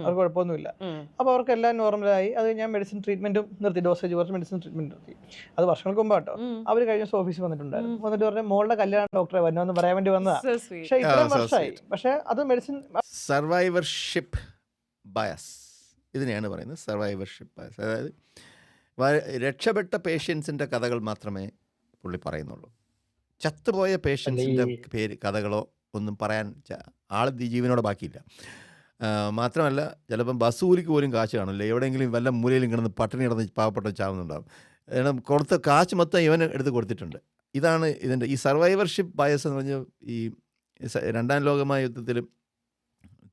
അവർക്ക് കുഴപ്പമൊന്നുമില്ല. അപ്പോൾ അവർക്കെല്ലാം നോർമലായി. അത് ഞാൻ മെഡിസിൻ ട്രീറ്റ്മെൻറ്റും നിർത്തി, ഡോസേജ് കുറച്ച് മെഡിസിൻ ട്രീറ്റ്മെൻറ്റ് നിർത്തി. അത് വർഷങ്ങൾക്ക് മുമ്പ് കേട്ടോ. അവർ കഴിഞ്ഞ ദിവസം ഓഫീസിൽ വന്നിട്ടുണ്ടായിരുന്നു. വന്നിട്ട് പറഞ്ഞാൽ മോളുടെ കല്യാണം ഡോക്ടറെ വരണമെന്ന് പറയാൻ വേണ്ടി വന്നതാ. So sweet. പക്ഷേ ഇത്രയും so വർഷമായി. sweet. പക്ഷേ അത് മെഡിസിൻ സർവൈവർഷിപ്പ് ബയസ് ഇതിനെയാണ് പറയുന്നത്, സർവൈവർഷിപ്പ് ബയസ്. അതായത് രക്ഷപ്പെട്ട പേഷ്യൻസിൻ്റെ കഥകൾ മാത്രമേ പുള്ളി പറയുന്നുള്ളൂ. ചത്തുപോയ പേഷ്യൻസിൻ്റെ കഥകളോ ഒന്നും പറയാൻ ആൾ ജീവനോടെ ബാക്കിയില്ല. മാത്രമല്ല ചിലപ്പം ബസ് കൂലിക്ക് പോലും കാശ് കാണില്ല, എവിടെയെങ്കിലും വല്ല മൂലയിലും കിടന്ന് പട്ടിണി കിടന്ന് പാവപ്പെട്ട ചാവുന്നുണ്ടാകും. കാരണം കൊടുത്ത കാശ് മൊത്തം ഇവന് എടുത്ത് കൊടുത്തിട്ടുണ്ട്. ഇതാണ് ഇതിൻ്റെ ഈ സർവൈവർഷിപ്പ് ബയസ് എന്ന് പറഞ്ഞാൽ ഈ രണ്ടാം ലോകമഹായുദ്ധത്തിലും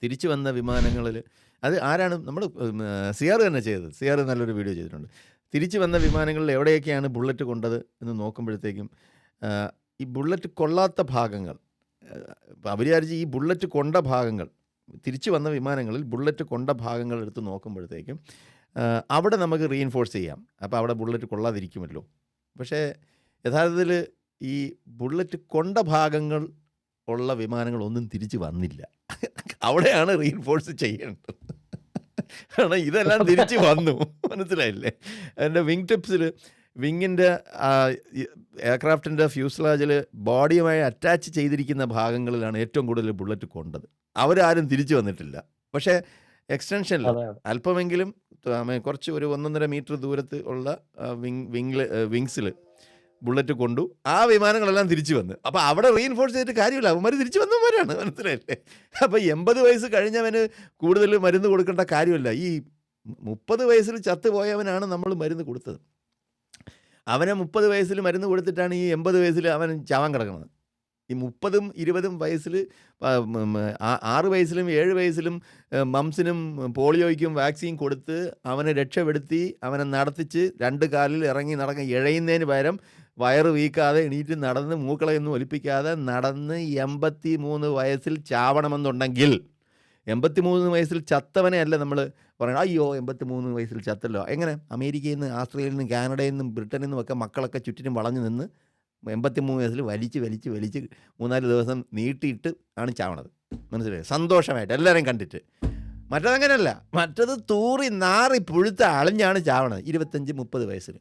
തിരിച്ചു വന്ന വിമാനങ്ങളിൽ അത് ആരാണ് നമ്മൾ സിയാർ തന്നെ ചെയ്തത്. സിയാർ നല്ലൊരു വീഡിയോ ചെയ്തിട്ടുണ്ട്. തിരിച്ചു വന്ന വിമാനങ്ങളിൽ എവിടെയൊക്കെയാണ് ബുള്ളറ്റ് കൊണ്ടത് എന്ന് നോക്കുമ്പോഴത്തേക്കും ഈ ബുള്ളറ്റ് കൊള്ളാത്ത ഭാഗങ്ങൾ അവർ വിചാരിച്ച് ഈ ബുള്ളറ്റ് കൊണ്ട ഭാഗങ്ങൾ തിരിച്ചു വന്ന വിമാനങ്ങളിൽ ബുള്ളറ്റ് കൊണ്ട ഭാഗങ്ങൾ എടുത്ത് നോക്കുമ്പോഴത്തേക്കും അവിടെ നമുക്ക് റീഇൻഫോഴ്സ് ചെയ്യാം. അപ്പോൾ അവിടെ ബുള്ളറ്റ് കൊള്ളാതിരിക്കുമല്ലോ. പക്ഷേ യഥാർത്ഥത്തിൽ ഈ ബുള്ളറ്റ് കൊണ്ട ഭാഗങ്ങൾ ഉള്ള വിമാനങ്ങളൊന്നും തിരിച്ചു വന്നില്ല. അവിടെയാണ് റീഇൻഫോഴ്സ് ചെയ്യേണ്ടത്. കാരണം ഇതെല്ലാം തിരിച്ച് വന്നു, മനസ്സിലായില്ലേ? അതിൻ്റെ വിങ് ടിപ്സിൽ വിങ്ങിൻ്റെ എയർക്രാഫ്റ്റിൻ്റെ ഫ്യൂസ്ലാജിൽ ബോഡിയുമായി അറ്റാച്ച് ചെയ്തിരിക്കുന്ന ഭാഗങ്ങളിലാണ് ഏറ്റവും കൂടുതൽ ബുള്ളറ്റ് കൊണ്ടത്. അവരാരും തിരിച്ചു വന്നിട്ടില്ല. പക്ഷേ എക്സ്റ്റൻഷനിൽ അല്പമെങ്കിലും കുറച്ച് ഒരു 1.5 മീറ്റർ ദൂരത്ത് ഉള്ള വിങ്സിൽ ബുള്ളറ്റ് കൊണ്ടു. ആ വിമാനങ്ങളെല്ലാം തിരിച്ചു വന്ന്. അപ്പോൾ അവിടെ റീഇൻഫോഴ്സ് ചെയ്തിട്ട് കാര്യമില്ല, അവന്മാർ തിരിച്ചു വന്നവരാണ്, മനസ്സിലായില്ലേ? അപ്പോൾ 80 വയസ്സ് കഴിഞ്ഞവന് കൂടുതൽ മരുന്ന് കൊടുക്കേണ്ട കാര്യമില്ല. ഈ 30 വയസ്സിൽ ചത്തുപോയവനാണ് നമ്മൾ മരുന്ന് കൊടുത്തത്. അവനെ 30 വയസ്സിൽ മരുന്ന് കൊടുത്തിട്ടാണ് ഈ 80 വയസ്സിൽ അവൻ ചാവാൻ കിടക്കുന്നത്. ഈ 30ഉം 20ഉം വയസ്സിൽ 6 വയസ്സിലും 7 വയസ്സിലും മംസിനും പോളിയോയ്ക്കും വാക്സിൻ കൊടുത്ത് അവനെ രക്ഷപ്പെടുത്തി അവനെ നടത്തിച്ച് 2 കാലിൽ ഇറങ്ങി ഇഴയുന്നതിന് പകരം വയറ് വീക്കാതെ എണീറ്റ് നടന്ന് മൂക്കളയൊന്നും ഒലിപ്പിക്കാതെ നടന്ന് 83 വയസ്സിൽ ചാവണമെന്നുണ്ടെങ്കിൽ 83 വയസ്സിൽ ചത്തവനെ അല്ല നമ്മൾ പറയണം അയ്യോ 83 വയസ്സിൽ ചത്തല്ലോ. എങ്ങനെ? അമേരിക്കയിൽ നിന്ന്, ആസ്ട്രേലിയയിൽ നിന്നും, കാനഡയിൽ നിന്നും, ബ്രിട്ടനിൽ നിന്നുമൊക്കെ മക്കളൊക്കെ ചുറ്റിനും വളഞ്ഞു നിന്ന് 83 വയസ്സിൽ വലിച്ച് 3-4 ദിവസം നീട്ടിയിട്ട് ആണ് ചാവണത്. മനസ്സിലായി? സന്തോഷമായിട്ട് എല്ലാവരും കണ്ടിട്ട്. മറ്റതങ്ങനെയല്ല, മറ്റത് തൂറി നാറി പുഴുത്ത് അളിഞ്ഞാണ് ചാവണത് 25-30 വയസ്സിൽ.